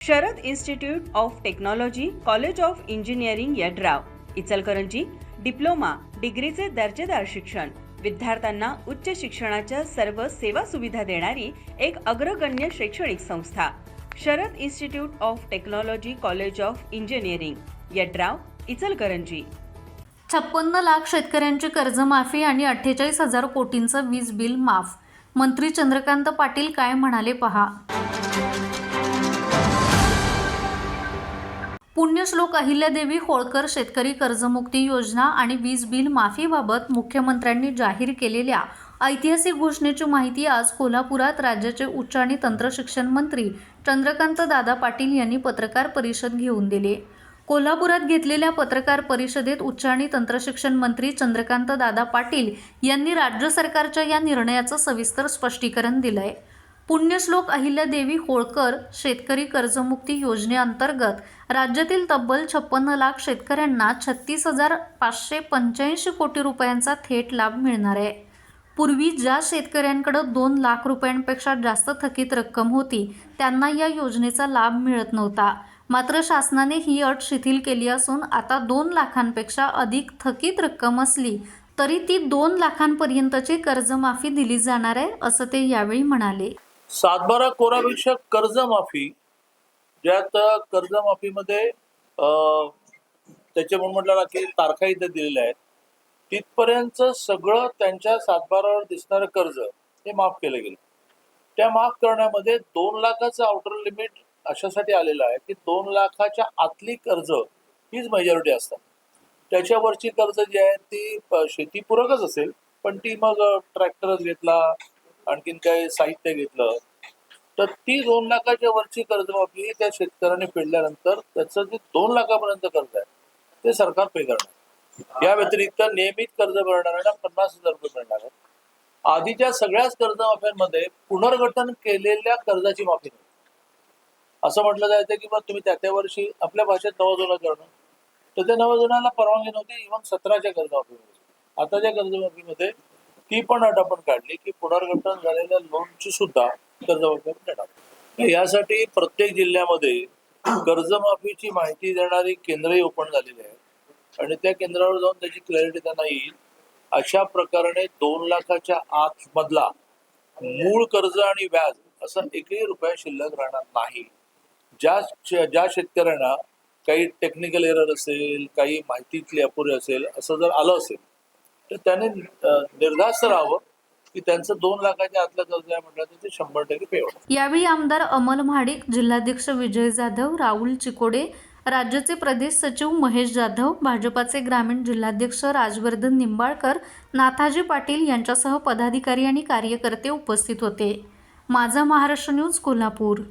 Sharad institute of technology, college of engineering Yadrav, Ichalkaranji diploma डिग्रीचे दर्जेदार शिक्षण, विद्यार्थ्यांना उच्च शिक्षणाच्या सर्व सेवा सुविधा देणारी एक अग्रगण्य शैक्षणिक संस्था Sharad institute of technology, college of engineering Yadrav, Ichalkaranji. 56 lakh शेतकऱ्यांची कर्जमाफी आणि 48,000 कोटींचं वीज बिल माफ। मंत्री चंद्रकांत पाटील काय म्हणाले पहा। पुण्यश्लोक अहिल्यादेवी होळकर शेतकरी कर्जमुक्ती योजना आणि वीज बिल माफीबाबत मुख्यमंत्र्यांनी जाहीर केलेल्या ऐतिहासिक घोषणेची माहिती आज कोल्हापुरात राज्याचे उच्च आणि तंत्रशिक्षण मंत्री चंद्रकांत दादा पाटील यांनी पत्रकार परिषद घेऊन दिली। कोल्हापुरात घेतलेल्या पत्रकार परिषदेत उच्च आणि तंत्रशिक्षण मंत्री चंद्रकांत दादा पाटील यांनी राज्य सरकारच्या या निर्णयाचं सविस्तर स्पष्टीकरण दिलंय। पुण्यश्लोक अहिल्यादेवी होळकर शेतकरी कर्जमुक्ती योजनेअंतर्गत राज्यातील तब्बल 56 लाख शेतकऱ्यांना 36,585 कोटी रुपयांचा थेट लाभ मिळणार आहे। पूर्वी ज्या शेतकऱ्यांकडे 2 लाख रुपयांपेक्षा जास्त थकीत रक्कम होती त्यांना या योजनेचा लाभ मिळत नव्हता। मात्र शासनाने ही अट शिथिल केली असून आता 2 लाखांपेक्षा अधिक थकीत रक्कम असली तरी ती 2 लाखांपर्यंतची कर्जमाफी दिली जाणार आहे, असं ते यावेळी म्हणाले। 7/12 कोरापेक्षा कर्जमाफी, ज्यात कर्जमाफीमध्ये त्याचे म्हणून म्हटलं ना की तारखा इथे दिलेल्या आहेत, तिथपर्यंत सगळं त्यांच्या 7/12वर दिसणारं कर्ज हे माफ केलं गेलं। त्या माफ करण्यामध्ये 2 लाखाचं आउटर लिमिट अशासाठी आलेलं आहे की 2 लाखाच्या आतली कर्ज हीच मेजॉरिटी असतात। त्याच्यावरची कर्ज जी आहे ती शेतीपूरकच असेल, पण ती मग ट्रॅक्टरच घेतला, आणखीन काही साहित्य घेतलं तर ती 2 लाखाच्या वरची कर्जमाफी त्या शेतकऱ्याने फेडल्यानंतर त्याचं जे 2 लाखापर्यंत कर्ज आहे ते सरकार पे करणार। या व्यतिरिक्त नियमित कर्ज भरणाऱ्यांना 50,000 रुपये मिळणार आहे। आधीच्या सगळ्याच कर्जमाफ्यांमध्ये पुनर्गठन केलेल्या कर्जाची माफी नाही, असं म्हटलं जायचं की मग तुम्ही त्या वर्षी आपल्या भाषेत नवजुना करणं, तर त्या नवजुनाला परवानगी नव्हती। इव्हन 17च्या कर्जमाफीमध्ये, आताच्या कर्जमाफीमध्ये ती पण अट आपण काढली की पुनर्गठन झालेल्या लोनची सुद्धा कर्जमाफी देणार। यासाठी प्रत्येक जिल्ह्यामध्ये कर्जमाफीची माहिती देणारी केंद्रही ओपन झालेली आहे आणि त्या केंद्रावर जाऊन त्याची क्लॅरिटी त्यांना येईल। अशा प्रकारे 2 लाखाच्या आत मधला मूळ कर्ज आणि व्याज असं एकही रुपया शिल्लक राहणार नाही। ज्या शेतकऱ्यांना काही टेक्निकल एरर असेल, काही माहितीतली अपुरी असेल, असं जर आलं असेल तर त्याने निर्धास्त राहावं की त्यांचं 2 लाखाच्या आतलं कर्ज आहे म्हटलं तर ते 100% पे होणार। यावेळी आमदार अमल महाडिक, जिल्हाध्यक्ष विजय जाधव, राहुल चिकोडे, राज्याचे प्रदेश सचिव महेश जाधव, भाजपाचे ग्रामीण जिल्हाध्यक्ष राजवर्धन निंबाळकर, नाथाजी पाटील यांच्यासह पदाधिकारी आणि कार्यकर्ते उपस्थित होते। माझा महाराष्ट्र न्यूज, कोल्हापूर।